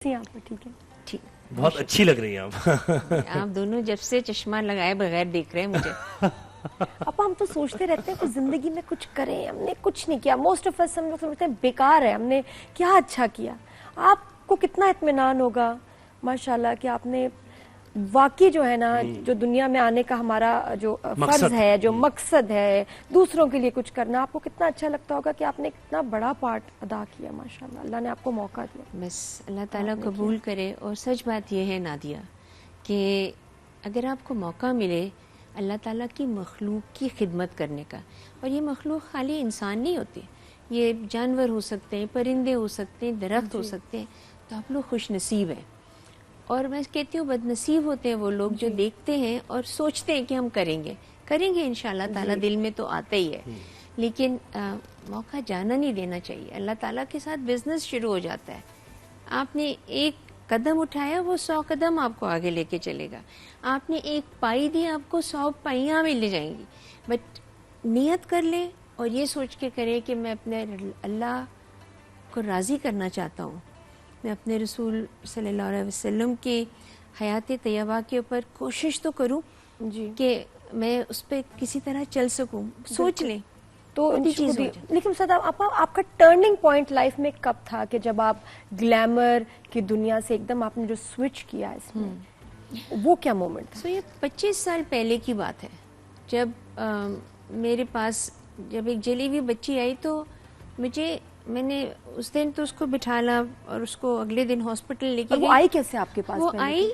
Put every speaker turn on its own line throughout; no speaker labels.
آپ ٹھیک ہے؟
ٹھیک،
بہت اچھی لگ رہی ہیں آپ.
آپ دونوں جب سے چشمہ لگائے بغیر دیکھ رہے ہیں مجھے.
اب ہم تو سوچتے رہتے ہیں کہ زندگی میں کچھ کریں، ہم نے کچھ نہیں کیا. موسٹ آف اس ہم لوگ سمجھتے ہیں بیکار ہے، ہم نے کیا اچھا کیا. آپ کو کتنا اطمینان ہوگا ماشاءاللہ کہ آپ نے واقعی جو ہے نا، جو دنیا میں آنے کا ہمارا جو فرض ہے، جو مقصد ہے، دوسروں کے لیے کچھ کرنا، آپ کو کتنا اچھا لگتا ہوگا کہ آپ نے کتنا بڑا پارٹ ادا کیا. ماشاءاللہ اللہ نے آپ کو موقع دیا.
بس اللہ تعالیٰ قبول کرے. اور سچ بات یہ ہے نادیہ کہ اگر آپ کو موقع ملے اللہ تعالیٰ کی مخلوق کی خدمت کرنے کا، اور یہ مخلوق خالی انسان نہیں ہوتی، یہ جانور ہو سکتے ہیں، پرندے ہو سکتے ہیں، درخت ہو سکتے ہیں، تو آپ لوگ خوش نصیب ہیں. اور میں کہتی ہوں بد نصیب ہوتے ہیں وہ لوگ جو دیکھتے ہیں اور سوچتے ہیں کہ ہم کریں گے انشاءاللہ تعالیٰ، دل میں تو آتا ہی ہے، لیکن موقع جانا نہیں دینا چاہیے. اللہ تعالیٰ کے ساتھ بزنس شروع ہو جاتا ہے. آپ نے ایک قدم اٹھایا، وہ 100 قدم آپ کو آگے لے کے چلے گا. آپ نے ایک پائی دی، آپ کو 100 پائیاں مل جائیں گی. بٹ نیت کر لیں اور یہ سوچ کے کریں کہ میں اپنے اللہ کو راضی کرنا چاہتا ہوں، میں اپنے رسول صلی اللہ علیہ وسلم کی حیات طیبہ کے اوپر کوشش تو کروں کہ میں اس پہ کسی طرح چل سکوں. سوچ لیں
تو
چیز.
لیکن استاد آپ کا ٹرننگ پوائنٹ لائف میں کب تھا کہ جب آپ گلیمر کی دنیا سے ایک دم آپ نے جو سوئچ کیا اس میں، وہ کیا مومنٹ تھا؟
یہ 25 سال پہلے کی بات ہے، جب میرے پاس جب ایک جلی ہوئی بچی آئی تو میں نے اس دن تو اس کو بٹھالا اور اس کو اگلے دن ہاسپٹل لے کے
وہ آئی کیسے آپ کے پاس؟
وہ آئی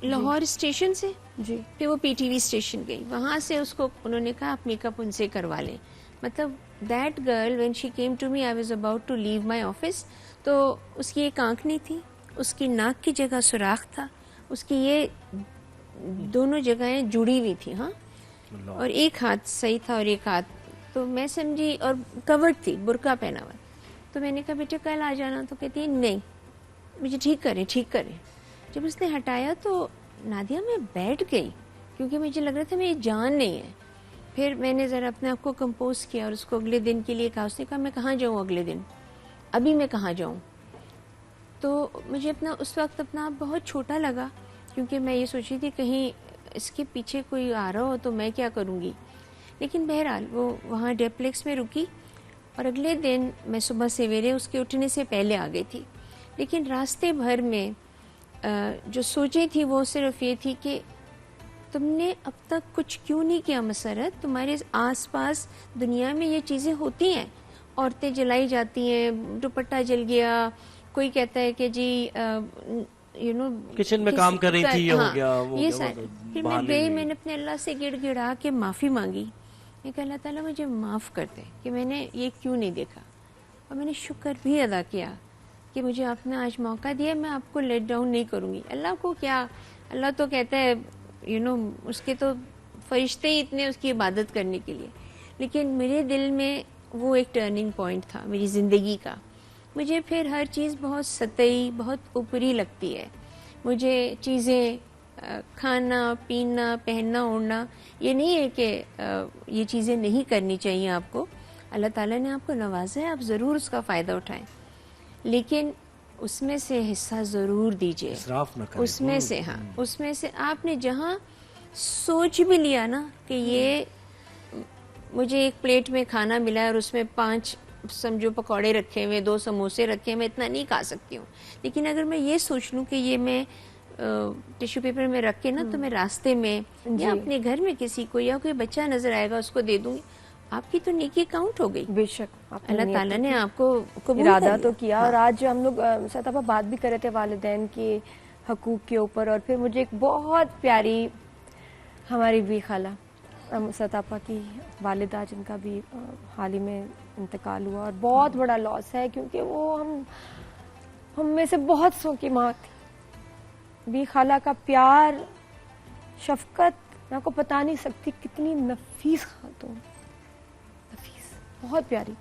لاہور اسٹیشن سے، پھر وہ پی ٹی وی اسٹیشن گئی، وہاں سے اس کو انہوں نے کہا آپ میک اپ ان سے کروا لیں. مطلب that girl when she came to me I was about to leave my office, تو اس کی ایک آنکھ نہیں تھی، اس کی ناک کی جگہ سوراخ تھا، اس کی یہ دونوں جگہیں جڑی ہوئی تھی، ہاں، اور ایک ہاتھ صحیح تھا اور ایک ہاتھ، تو میں سمجھی، اور کورڈ تھی، برقع پہنا ہوا. تو میں نے کہا بیٹے کل آ جانا، تو کہتی ہے نہیں مجھے ٹھیک کریں. جب اس نے ہٹایا تو نادیہ میں بیٹھ گئی، کیونکہ مجھے لگ رہا تھا میری جان نہیں ہے. پھر میں نے ذرا اپنے آپ کو کمپوز کیا اور اس کو اگلے دن کے لیے کہا. اس نے کہا میں کہاں جاؤں اگلے دن، ابھی میں کہاں جاؤں. تو مجھے اس وقت اپنا آپ بہت چھوٹا لگا، کیونکہ میں یہ سوچی تھی کہیں اس کے پیچھے کوئی آ رہا ہو تو میں کیا کروں گی. لیکن بہرحال وہ وہاں ڈیپلیکس میں رکی، اور اگلے دن میں صبح سویرے اس کے اٹھنے سے پہلے آ گئی تھی. لیکن راستے بھر میں جو سوچیں تھی وہ صرف یہ تھی کہ تم نے اب تک کچھ کیوں نہیں کیا مسرت. تمہارے آس پاس دنیا میں یہ چیزیں ہوتی ہیں، عورتیں جلائی جاتی ہیں، دوپٹہ جل گیا، کوئی کہتا ہے کہ جی
کچن میں کام کر رہی تھی، یہ ہو گیا وہ
یہ
گیا.
سارے. پھر میں گئی، میں نے اپنے اللہ سے گڑ گڑا کے معافی مانگی. میں کہا اللہ تعالیٰ مجھے معاف کر دے کہ میں نے یہ کیوں نہیں دیکھا. اور میں نے شکر بھی ادا کیا کہ مجھے آپ نے آج موقع دیا، میں آپ کو لیٹ ڈاؤن نہیں کروں گی. اللہ کو کیا، اللہ تو کہتا ہے اس کے تو فرشتے ہی اتنے اس کی عبادت کرنے کے لیے. لیکن میرے دل میں وہ ایک ٹرننگ پوائنٹ تھا میری زندگی کا. مجھے پھر ہر چیز بہت سطحی، بہت اوپری لگتی ہے. مجھے چیزیں کھانا پینا پہننا اوڑھنا، یہ نہیں ہے کہ یہ چیزیں نہیں کرنی چاہیے آپ کو. اللہ تعالیٰ نے آپ کو نوازا ہے، آپ ضرور اس کا فائدہ اٹھائیں، لیکن اس میں سے حصہ ضرور دیجیے. اس میں سے اس میں سے آپ نے جہاں سوچ بھی لیا نا کہ یہ مجھے ایک پلیٹ میں کھانا ملا ہے اور اس میں 5 سمجھو پکوڑے رکھے ہوئے، 2 سموسے رکھے، میں اتنا نہیں کھا سکتی ہوں. لیکن اگر میں یہ سوچ لوں کہ یہ میں ٹیشو پیپر میں رکھ کے نا تو میں راستے میں یا اپنے گھر میں کسی کو یا کوئی بچہ نظر آئے گا اس کو دے دوں گی، آپ کی تو نیکی کاؤنٹ ہو گئی.
بے شک
اللہ تعالیٰ نے آپ کو قبول
ارادہ تو کیا. اور آج ہم لوگ سطح پر بات بھی کر رہے تھے والدین کے حقوق کے اوپر، اور پھر مجھے ایک بہت پیاری ہماری بھی خالہ سطح کی والدہ جن کا بھی حال ہی میں انتقال ہوا، اور بہت بڑا لاس ہے کیونکہ وہ ہم میں سے بہت سو کی ماں تھی. بھی خالہ کا پیار، شفقت میں آپ کو بتا نہیں سکتی کتنی نفیس خاتون، نفیس، بہت پیاری.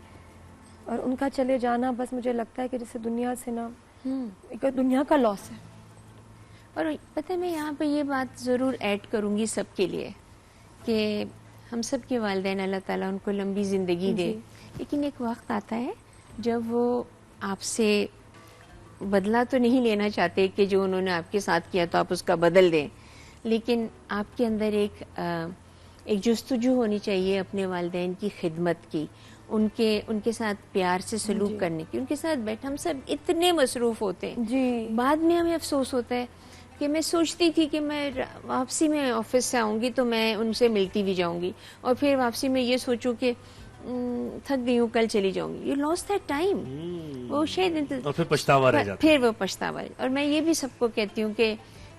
اور ان کا چلے جانا بس مجھے لگتا ہے کہ جیسے دنیا سے نا ایک دنیا کا لاس ہے.
اور پتہ میں یہاں پہ یہ بات ضرور ایڈ کروں گی سب کے لیے کہ ہم سب کے والدین اللہ تعالیٰ ان کو لمبی زندگی دے، لیکن ایک وقت آتا ہے جب وہ آپ سے بدلہ تو نہیں لینا چاہتے کہ جو انہوں نے آپ کے ساتھ کیا تو آپ اس کا بدل دیں، لیکن آپ کے اندر ایک جستجو ہونی چاہیے اپنے والدین کی خدمت کی، ان کے ساتھ پیار سے سلوک کرنے کی، ان کے ساتھ بیٹھ، ہم سب اتنے مصروف ہوتے ہیں
جی
بعد میں ہمیں افسوس ہوتا ہے کہ میں سوچتی تھی کہ میں واپسی میں آفس سے آؤں گی تو میں ان سے ملتی بھی جاؤں گی، اور پھر واپسی میں یہ سوچوں کہ تھک گئی ہوں کل چلی جاؤں گی. You lost that time. وہ شاید
اور پھر پچھتاوا رہ جاتا ہے.
پھر وہ پچھتاوا. اور میں یہ بھی سب کو کہتی ہوں کہ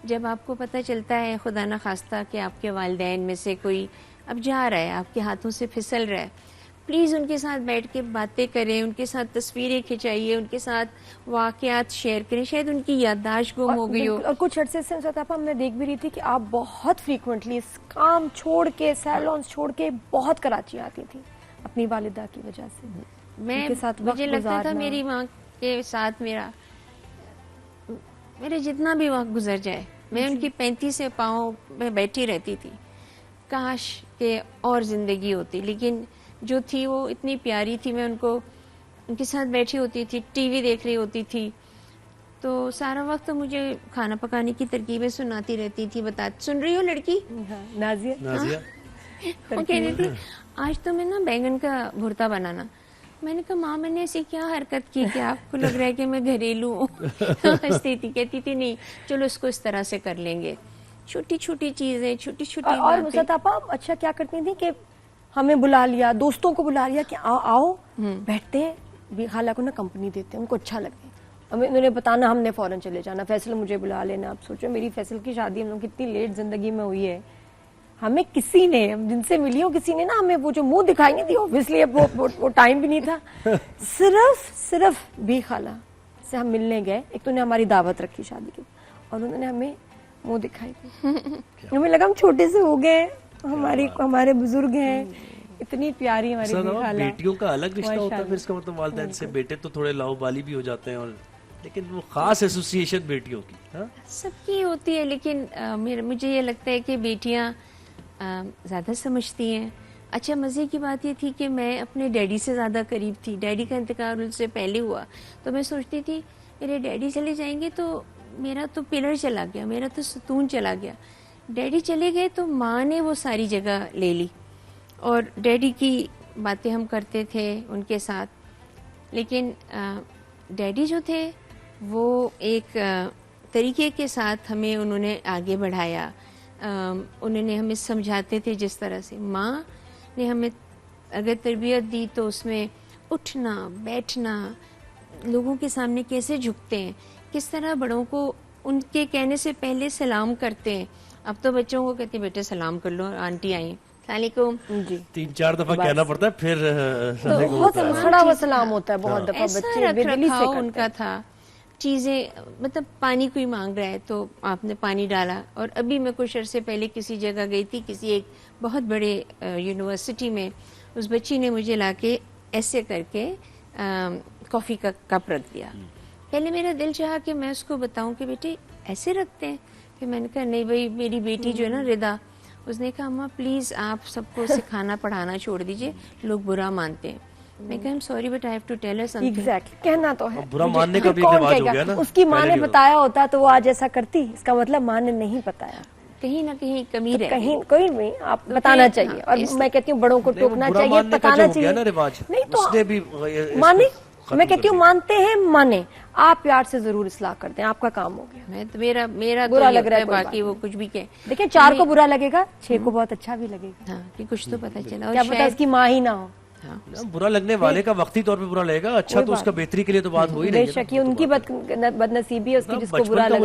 جب آپ کو پتہ چلتا ہے خدا نہ خواستہ کہ آپ کے والدین میں سے کوئی اب جا رہا ہے، آپ کے ہاتھوں سے پھسل رہا ہے، پلیز ان کے ساتھ بیٹھ کے باتیں کریں، ان کے ساتھ تصویریں کھچائیے، ان کے ساتھ واقعات شیئر کریں. شاید ان کی یادداشت گم ہو گئی ہو. اور
کچھ عرصے سے میں دیکھ بھی رہی تھی کہ آپ بہت فریکوینٹلی اس کام چھوڑ کے، سیلونز چھوڑ کے بہت کراچی آتی تھی اپنی والدہ کی وجہ سے.
مجھے لگتا تھا میری ماں کے ساتھ میرے جتنا بھی وقت گزر جائے میں ان کی 35 سے پاؤں میں بیٹھی رہتی تھی. کاش کہ اور زندگی ہوتی، لیکن جو تھی وہ اتنی پیاری تھی. میں ان کے ساتھ بیٹھی ہوتی تھی، ٹی وی دیکھ رہی ہوتی تھی، تو سارا وقت تو مجھے کھانا پکانے کی ترکیبیں سناتی رہتی تھی. سن رہی ہو لڑکی
نازیہ؟
وہ کہہ رہی تھی آج تو میں نا بیگن کا بھرتا بنانا. میں نے کہا ماں میں نے ایسی کیا حرکت کی کہ آپ کو لگ رہا ہے کہ میں گھریلو ہوں؟ ہنستی تھی، کہتی تھی نہیں چلو اس کو اس طرح سے کر لیں گے. چھوٹی چھوٹی چیزیں، چھوٹی چھوٹی.
اور نصرت آپا اچھا کیا کرتی تھی کہ ہمیں بلا لیا، دوستوں کو بلا لیا کہ آؤ بیٹھتے ہیں، خالہ کو نا کمپنی دیتے ہیں، ان کو اچھا لگے. انہوں نے بتانا ہم نے فوراً چلے جانا. فیصل مجھے بلا لینا. آپ سوچو میری فیصل کی شادی ہم لوگ کتنی لیٹ زندگی میں ہوئی ہے، ہمیں کسی نے جن سے ملی ہو کسی نے نا ہمیں وہ جو منہ دکھائی نہیں دی. اوبویسلی اب وہ ٹائم بھی نہیں تھا. صرف بھی خالہ سے ہم ملنے گئے. ایک تو نے ہماری دعوت رکھی شادی کی اور انہوں نے ہمیں منہ دکھائی دی. ہمیں لگا ہم چھوٹے سے ہو گئے، ہمارے بزرگ ہیں. اتنی پیاری ہماری خالہ.
بیٹیوں کا الگ رشتہ ہوتا ہے پھر اس کا مطلب والدین سے. بیٹے تو تھوڑے لاؤ بالی بھی ہو جاتے ہیں، اور لیکن وہ خاص ایسوسیشن بیٹیوں کی
سب کی ہوتی ہے. لیکن مجھے یہ لگتا ہے کہ بیٹیاں زیادہ سمجھتی ہیں. اچھا مزے کی بات یہ تھی کہ میں اپنے ڈیڈی سے زیادہ قریب تھی. ڈیڈی کا انتقال ان سے پہلے ہوا تو میں سوچتی تھی میرے ڈیڈی چلے جائیں گے تو میرا تو پلر چلا گیا، میرا تو ستون چلا گیا. ڈیڈی چلے گئے تو ماں نے وہ ساری جگہ لے لی، اور ڈیڈی کی باتیں ہم کرتے تھے ان کے ساتھ. لیکن ڈیڈی جو تھے وہ ایک طریقے کے ساتھ ہمیں انہوں نے آگے بڑھایا. انہوں نے ہمیں سمجھاتے تھے جس طرح سے. ماں نے ہمیں اگر تربیت دی تو اس میں اٹھنا بیٹھنا، لوگوں کے سامنے کیسے جھکتے ہیں، کس طرح بڑوں کو ان کے کہنے سے پہلے سلام کرتے ہیں. اب تو بچوں کو کہتے ہیں بیٹے سلام کر لو، آنٹی آئی السلام علیکم.
جی
3-4 دفعہ کہنا پڑتا ہے پھر
بہت کھڑا ہوا سلام ہوتا ہے. بہت دفعہ بچے بے دلی سے
ان کا تھا. چیزیں مطلب پانی کوئی مانگ رہا ہے تو آپ نے پانی ڈالا. اور ابھی میں کچھ عرصے پہلے کسی جگہ گئی تھی، کسی ایک بہت بڑے یونیورسٹی میں. اس بچی نے مجھے لا کے ایسے کر کے کافی کا کپ رکھ دیا. پہلے میرا دل چاہا کہ میں اس کو بتاؤں کہ بیٹے ایسے رکھتے ہیں، کہ میں نے کہا نہیں بھائی. میری بیٹی جو ہے نا ردا، اس نے کہا اماں پلیز آپ سب کو سکھانا پڑھانا چھوڑ دیجئے، لوگ برا مانتے ہیں. میں کہا sorry but I have to tell her something.
Exactly کہنا تو ہے.
برا ماننے کا بھی رواج ہو گیا نا.
اس کی ماں نے بتایا ہوتا تو وہ آج ایسا کرتی. اس کا مطلب ماں نے نہیں بتایا.
کہیں نہ کہیں کمی رہ
کہیں کوئی نہیں. آپ بتانا چاہیے. اور میں کہتی ہوں بڑوں کو ٹوکنا چاہیے، بتانا چاہیے. نہیں تو مانے، میں کہتی ہوں مانتے ہیں مانے. آپ پیار سے ضرور اصلاح کر دیں، آپ کا کام ہو گیا.
میں تو میرا
برا لگ رہا ہے
باقی وہ کچھ بھی کہ
دیکھیں 4 کو برا لگے گا، 6 کو بہت اچھا بھی لگے گا.
ہاں کہ کچھ تو پتہ چلا.
کیا پتہ اس کی ماں ہی نہ ہو.
برا لگنے والے کا وقتی طور پہ برا لگے گا، اچھا تو اس کا بہتری کے لیے تو بات ہو ہی رہی ہے.
بے شک یہ ان کی بد نصیبی ہے اس کی جس کو برا لگا.